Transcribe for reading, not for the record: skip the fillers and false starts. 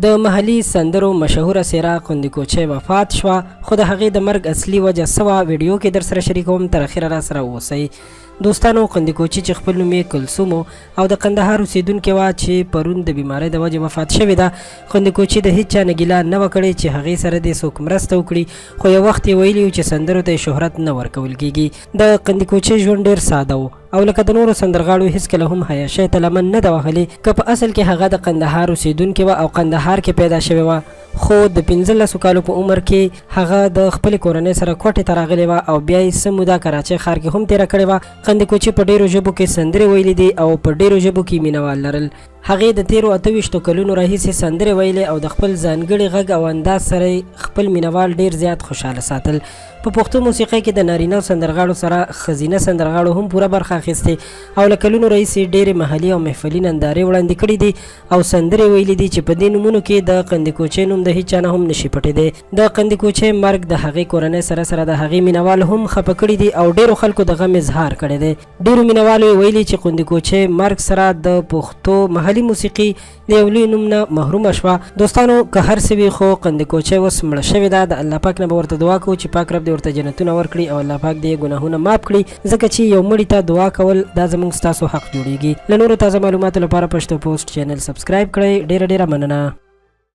د محلي سندرو مشهوره څیره قندي کوچۍ وفات شوه، خو د هغې د مرګ اصلي وجه څه وه ویډیو کې در سره شریکوم، تر اخره را سره اوسئ. دوستانو، قندي کوچۍ چې خپل نوم یې کلثوم او د قندهار اوسېدونکې وه چې پرون د بیمارۍ د وجې وفات شوې ده. قندي کوچۍ د هیچ چا نه ګیله نه وه کړې چې هغې سره دې څوک مرسته وکړي، خو یو وخت یې ویلي و چې سندرو ته شهرت نه ورکول کېږي. د قندي کوچۍ ژوند ډېر ساده و او لکه د نورو سندرغاړو هیڅکله هم حیاشۍ ته لمن نه ده وهلې، که په اصل کې هغه د قندهار اوسېدونکې وه او قندهار کې پیدا شوې وه، خو د 15 کالو په عمر کې هغه د خپلې کورنۍ سره کوټې ته راغلې وه او بیا یې څه موده کراچۍ ښار کې هم تېره کړې وه. قندي کوچۍ په ډېرو ژبو کې سندرې ویلي دي او په ډېرو ژبو کې مینوال لرل. هغې د تیرو 28 کلونو راهیسې سندرې ویلې او د خپل ځانګړي غږ او انداز سره خپل مینوال ډېر زیات خوشحاله ساتل. په پښتو موسیقۍ کې د نارینه سندرغاړو سره ښځینه سندرغاړو هم پوره برخه اخیستې او له کلونو راهیسې ډېرې محلي او محفلي نندارې وړاندې کړي دي او سندرې ویلي دي چې په دې نومونو کې د قندي کوچۍ نوم د هیچا نه هم نشي پټېدی. د قندي کوچۍ مرګ د هغې کورنۍ سره سره د هغې مینوال هم خفه کړي دي او ډېرو خلکو د غم اظهار کړی دی. ډېرو مینوالو یې ویلي چې قندي کوچۍ مرګ سره د پښتو محلي موسیقي د یو لوی نوم نه محرومه شوه. دوستانو، که هر څه وي خو قندي کوچۍ اوس مړه شوې ده. د الله پاک نه به ورته دعا کوو چې پاک رب دې ورته جنتونه ورکړي او الله پاک دې ګناهونه معاف کړي، ځکه چې یو مړي ته دعا کول دا زموږ ستاسو حق جوړیږي. له نورو تازه معلوماتو لپاره پښتو پوسټ چینل سبسکرایب کړئ. ډېره مننه.